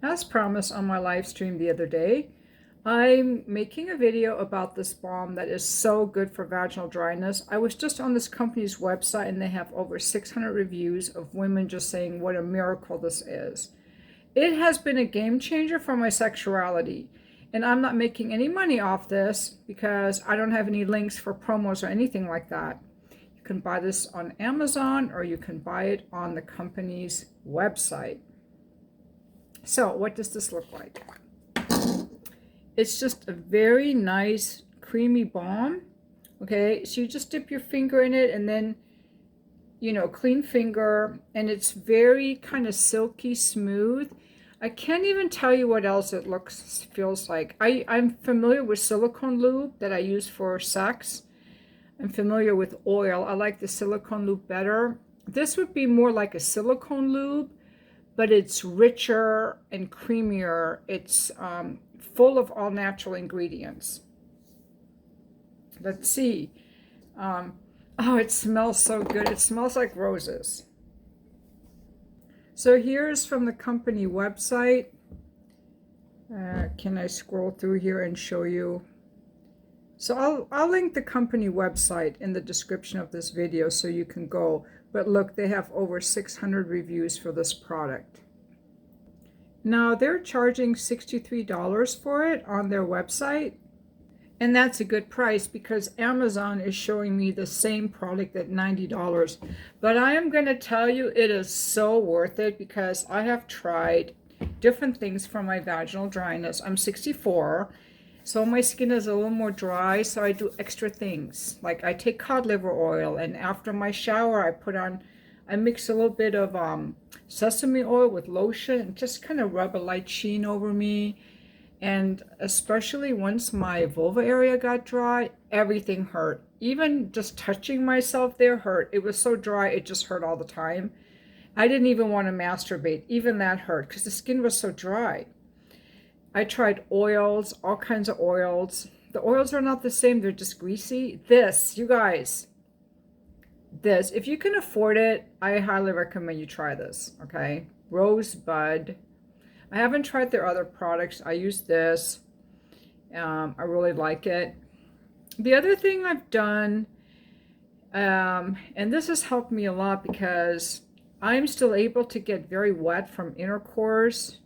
As promised on my live stream the other day, I'm making a video about this balm that is so good for vaginal dryness. I was just on this company's website and they have over 600 reviews of women just saying what a miracle this is. It has been a game changer for my sexuality. And I'm not making any money off this because I don't have any links for promos or anything like that. You can buy this on Amazon or you can buy it on the company's website. So what does this look like? It's just a very nice creamy balm. Okay, so you just dip your finger in it and then, clean finger, and it's very kind of silky smooth. I can't even tell you what else it feels like. I'm familiar with silicone lube that I use for sex. I'm familiar with oil. I like the silicone lube better. This would be more like a silicone lube, but it's richer and creamier. It's full of all natural ingredients. Let's see. Oh, it smells so good. It smells like roses. So here's from the company website. Can I scroll through here and show you? So I'll link the company website in the description of this video so you can go. But look, they have over 600 reviews for this product. Now they're charging $63 for it on their website. And that's a good price because Amazon is showing me the same product at $90. But I am going to tell you it is so worth it because I have tried different things for my vaginal dryness. I'm 64. So my skin is a little more dry, so I do extra things. Like I take cod liver oil, and after my shower, I mix a little bit of sesame oil with lotion and just kind of rub a light sheen over me. And especially once my vulva area got dry, everything hurt. Even just touching myself there hurt. It was so dry, it just hurt all the time. I didn't even want to masturbate. Even that hurt because the skin was so dry. I tried oils, all kinds of oils. The oils are not the same, they're just greasy. This, you guys, if you can afford it, I highly recommend you try this, okay? Rosebud. I haven't tried their other products. I use this. I really like it. The other thing I've done, and this has helped me a lot because I'm still able to get very wet from intercourse.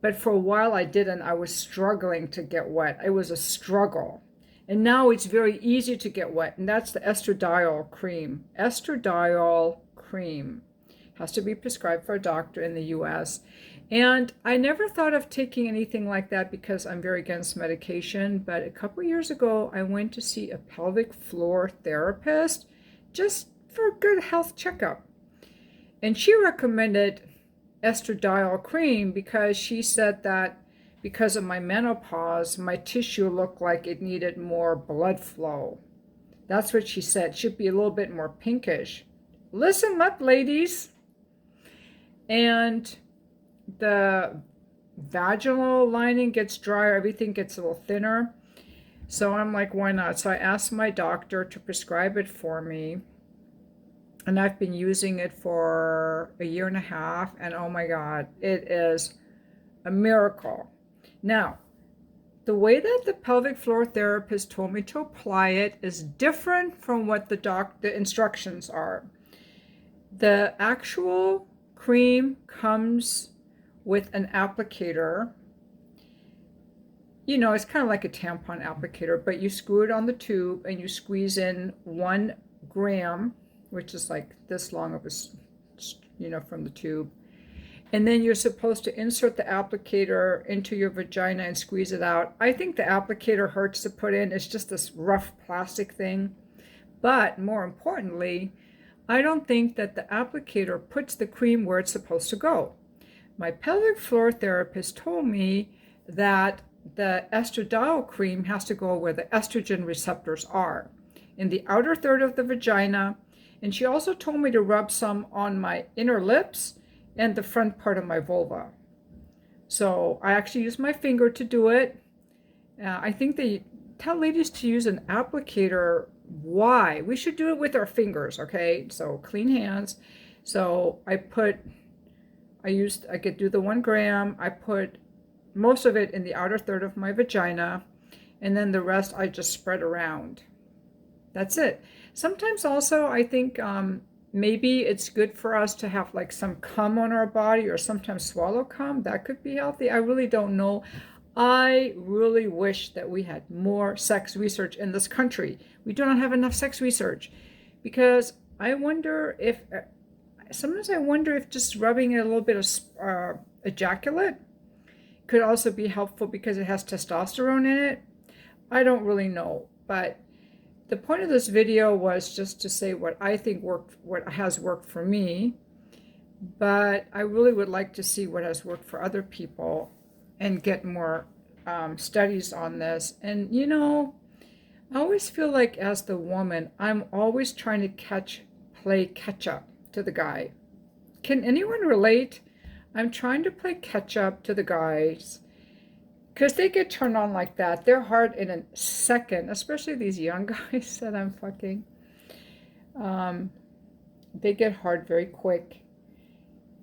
But for a while I didn't. I was struggling to get wet. It was a struggle. And now it's very easy to get wet. And that's the estradiol cream. Estradiol cream. Has to be prescribed for a doctor in the US. And I never thought of taking anything like that because I'm very against medication. But a couple of years ago, I went to see a pelvic floor therapist just for a good health checkup. And she recommended estradiol cream because she said that because of my menopause, my tissue looked like it needed more blood flow. That's what she said. It should be a little bit more pinkish. Listen up, ladies. And the vaginal lining gets drier, everything gets a little thinner. So I'm like, why not? So I asked my doctor to prescribe it for me. And I've been using it for a year and a half, and oh my God, it is a miracle. Now, the way that the pelvic floor therapist told me to apply it is different from what the instructions are. The actual cream comes with an applicator. It's kind of like a tampon applicator, but you screw it on the tube and you squeeze in 1 gram, which is like this long of a, from the tube. And then you're supposed to insert the applicator into your vagina and squeeze it out. I think the applicator hurts to put in. It's just this rough plastic thing. But more importantly, I don't think that the applicator puts the cream where it's supposed to go. My pelvic floor therapist told me that the estradiol cream has to go where the estrogen receptors are, in the outer third of the vagina. And she also told me to rub some on my inner lips and the front part of my vulva. So I actually use my finger to do it. I think they tell ladies to use an applicator. Why? We should do it with our fingers, okay? So clean hands. So I put I could do the 1 gram. I put most of it in the outer third of my vagina, and then the rest I just spread around. That's it. Sometimes also I think maybe it's good for us to have like some cum on our body, or sometimes swallow cum. That could be healthy. I really don't know. I really wish that we had more sex research in this country. We do not have enough sex research, because I wonder if sometimes I wonder if just rubbing a little bit of ejaculate could also be helpful because it has testosterone in it. I don't really know, but the point of this video was just to say what I think worked, what has worked for me, but I really would like to see what has worked for other people and get more studies on this. And you know, I always feel like as the woman, I'm always trying to play catch up to the guy. Can anyone relate? I'm trying to play catch up to the guys, because they get turned on like that. They're hard in a second, especially these young guys that I'm fucking. They get hard very quick,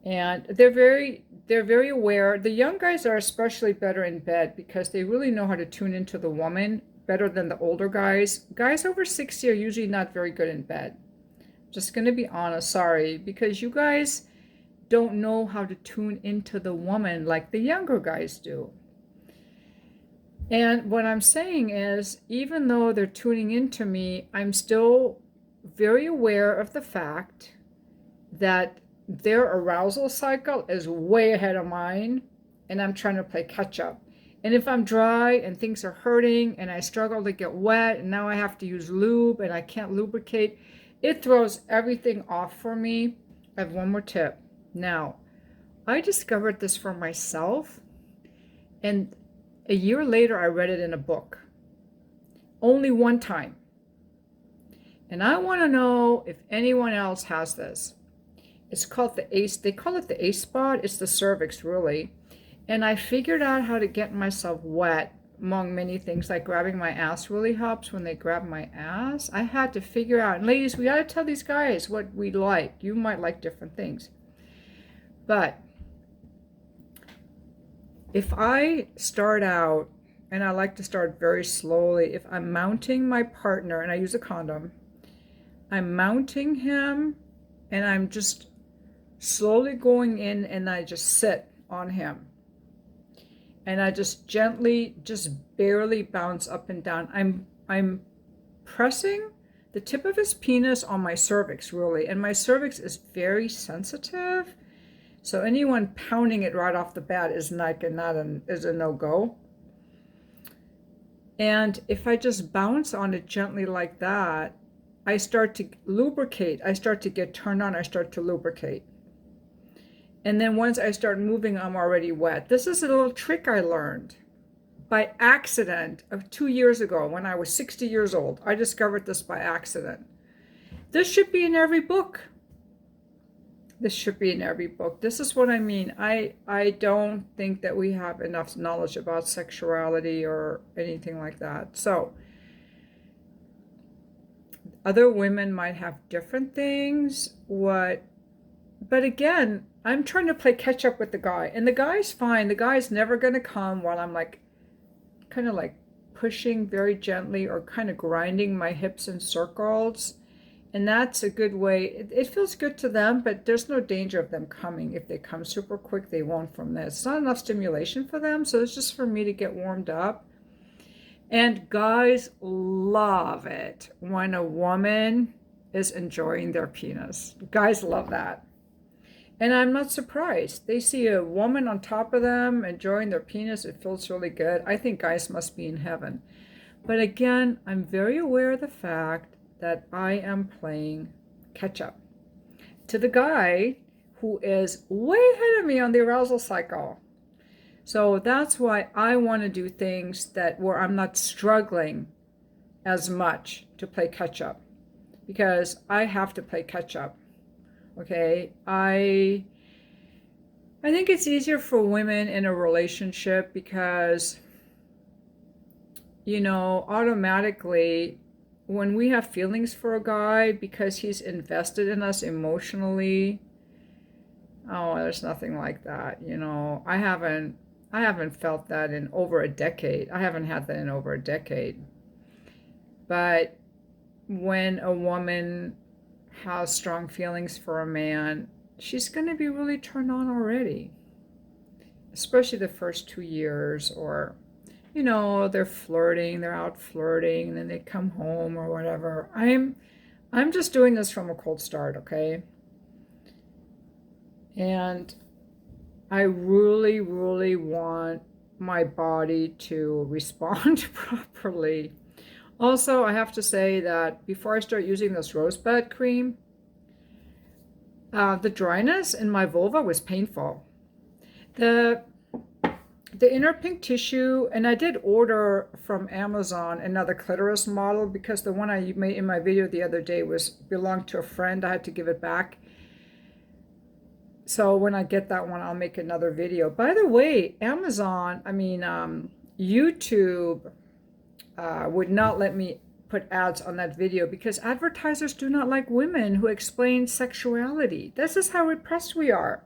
and they're very aware. The young guys are especially better in bed because they really know how to tune into the woman better than the older guys. Guys over 60 are usually not very good in bed. Just gonna be honest, sorry, because you guys don't know how to tune into the woman like the younger guys do. And what I'm saying is, even though they're tuning into me, I'm still very aware of the fact that their arousal cycle is way ahead of mine, and I'm trying to play catch up. And if I'm dry and things are hurting and I struggle to get wet and now I have to use lube and I can't lubricate, it throws everything off for me. I have one more tip. Now, I discovered this for myself, and a year later I read it in a book. Only one time. And I want to know if anyone else has this. It's called the ACE. They call it the ACE spot. It's the cervix, really. And I figured out how to get myself wet, among many things, like grabbing my ass really helps when they grab my ass. I had to figure out, and ladies, we got to tell these guys what we like. You might like different things. But if I start out, and I like to start very slowly, if I'm mounting my partner, and I use a condom, I'm mounting him, and I'm just slowly going in, and I just sit on him. And I just gently, just barely bounce up and down. I'm pressing the tip of his penis on my cervix, really. And my cervix is very sensitive. So anyone pounding it right off the bat is a no-go. And if I just bounce on it gently like that, I start to lubricate. I start to get turned on. I start to lubricate. And then once I start moving, I'm already wet. This is a little trick I learned by accident of 2 years ago when I was 60 years old. I discovered this by accident. This should be in every book. This should be in every book. This is what I mean. I don't think that we have enough knowledge about sexuality or anything like that. So other women might have different things. But again, I'm trying to play catch up with the guy, and the guy's fine. The guy's never going to come while I'm like, kind of like pushing very gently or kind of grinding my hips in circles. And that's a good way. It feels good to them, but there's no danger of them coming. If they come super quick, they won't from this. It's not enough stimulation for them, so it's just for me to get warmed up. And guys love it when a woman is enjoying their penis. Guys love that. And I'm not surprised. They see a woman on top of them enjoying their penis. It feels really good. I think guys must be in heaven. But again, I'm very aware of the fact that I am playing catch up to the guy who is way ahead of me on the arousal cycle. So that's why I want to do things where I'm not struggling as much to play catch up, because I have to play catch up. Okay, I think it's easier for women in a relationship because, you know, automatically when we have feelings for a guy because he's invested in us emotionally, Oh, there's nothing like that. You know, I haven't felt that in over a decade. I haven't had that in over a decade. But when a woman has strong feelings for a man, she's going to be really turned on already, especially the first 2 years, or, you know, they're flirting, they're out flirting, and then they come home or whatever. I'm just doing this from a cold start, okay? And I really, really want my body to respond properly. Also, I have to say that before I start using this rosebud cream, the dryness in my vulva was painful. The inner pink tissue, and I did order from Amazon another clitoris model because the one I made in my video the other day belonged to a friend. I had to give it back. So when I get that one, I'll make another video. By the way, YouTube would not let me put ads on that video because advertisers do not like women who explain sexuality. This is how repressed we are.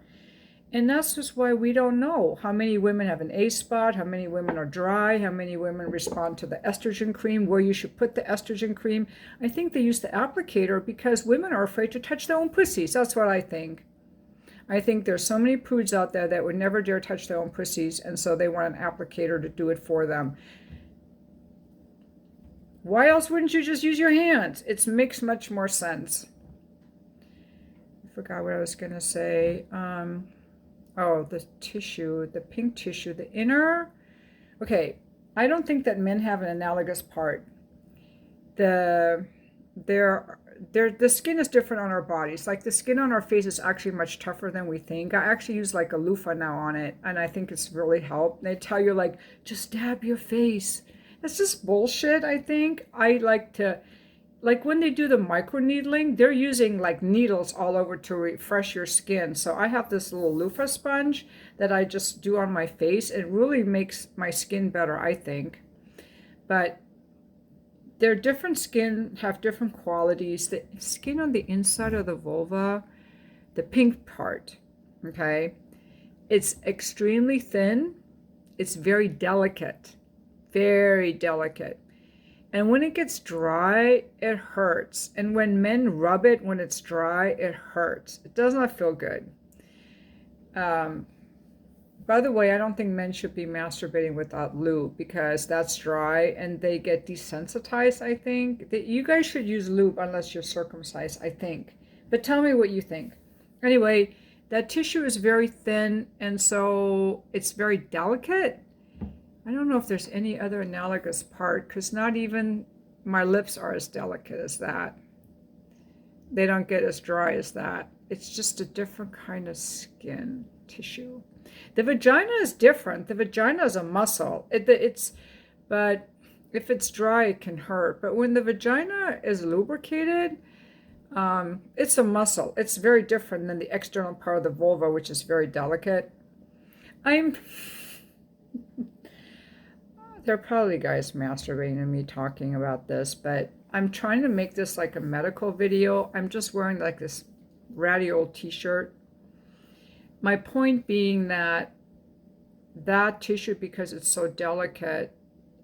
And that's just why we don't know how many women have an A spot, how many women are dry, how many women respond to the estrogen cream, where you should put the estrogen cream. I think they use the applicator because women are afraid to touch their own pussies. That's what I think. I think there's so many prudes out there that would never dare touch their own pussies, and so they want an applicator to do it for them. Why else wouldn't you just use your hands? It makes much more sense. I forgot what I was going to say. Oh, the tissue, the pink tissue, the inner. Okay, I don't think that men have an analogous part. The skin is different on our bodies. Like the skin on our face is actually much tougher than we think. I actually use like a loofah now on it, and I think it's really helped. They tell you like, just dab your face. That's just bullshit, I think. I like to, like when they do the microneedling, they're using like needles all over to refresh your skin. So I have this little loofah sponge that I just do on my face. It really makes my skin better, I think. But their different skin have different qualities. The skin on the inside of the vulva, the pink part, okay, it's extremely thin. It's very delicate, very delicate. And when it gets dry, it hurts. And when men rub it when it's dry, it hurts. It does not feel good. By the way, I don't think men should be masturbating without lube because that's dry and they get desensitized, I think. You guys should use lube unless you're circumcised, I think. But tell me what you think. Anyway, that tissue is very thin and so it's very delicate. I don't know if there's any other analogous part because not even my lips are as delicate as that. They don't get as dry as that. It's just a different kind of skin tissue. The vagina is different. The vagina is a muscle. But if it's dry, it can hurt. But when the vagina is lubricated, it's a muscle. It's very different than the external part of the vulva, which is very delicate. There are probably guys masturbating at me talking about this, but I'm trying to make this like a medical video. I'm just wearing like this ratty old t-shirt. My point being that tissue, because it's so delicate,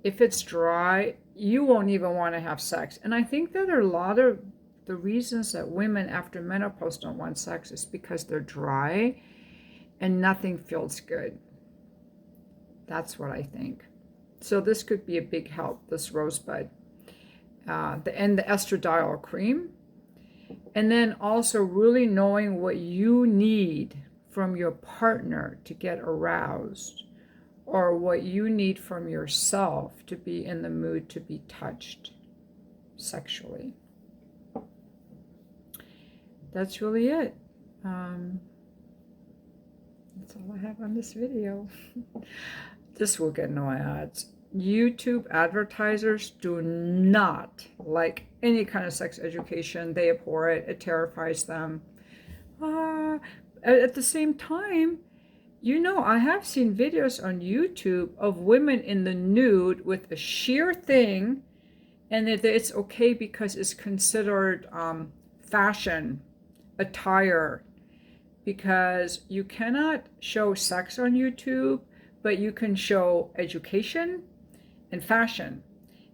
if it's dry, you won't even want to have sex. And I think that there are a lot of the reasons that women after menopause don't want sex is because they're dry and nothing feels good. That's what I think. So this could be a big help, this rosebud. And the estradiol cream. And then also really knowing what you need from your partner to get aroused, or what you need from yourself to be in the mood to be touched sexually. That's really it. That's all I have on this video. This will get no ads. YouTube advertisers do not like any kind of sex education. They abhor it. It terrifies them. At the same time, you know, I have seen videos on YouTube of women in the nude with a sheer thing, and that it's okay because it's considered fashion, attire. because you cannot show sex on YouTube, but you can show education and fashion.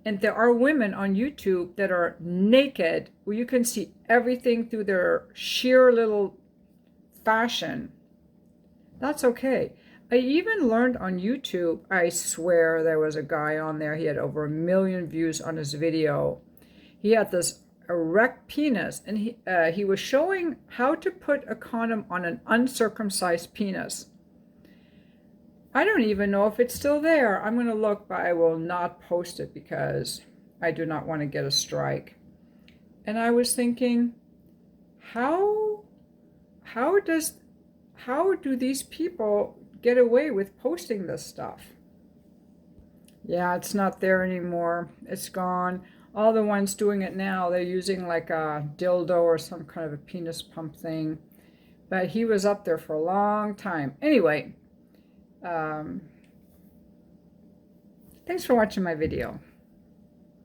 And there are women on YouTube that are naked, where you can see everything through their sheer little fashion. That's okay. I even learned on YouTube, I swear there was a guy on there, he had over 1 million views on his video. He had this erect penis, and he was showing how to put a condom on an uncircumcised penis. I don't even know if it's still there. I'm going to look, but I will not post it because I do not want to get a strike. And I was thinking, how do these people get away with posting this stuff? Yeah, it's not there anymore. It's gone. All the ones doing it now, they're using like a dildo or some kind of a penis pump thing. But he was up there for a long time. Anyway, thanks for watching my video.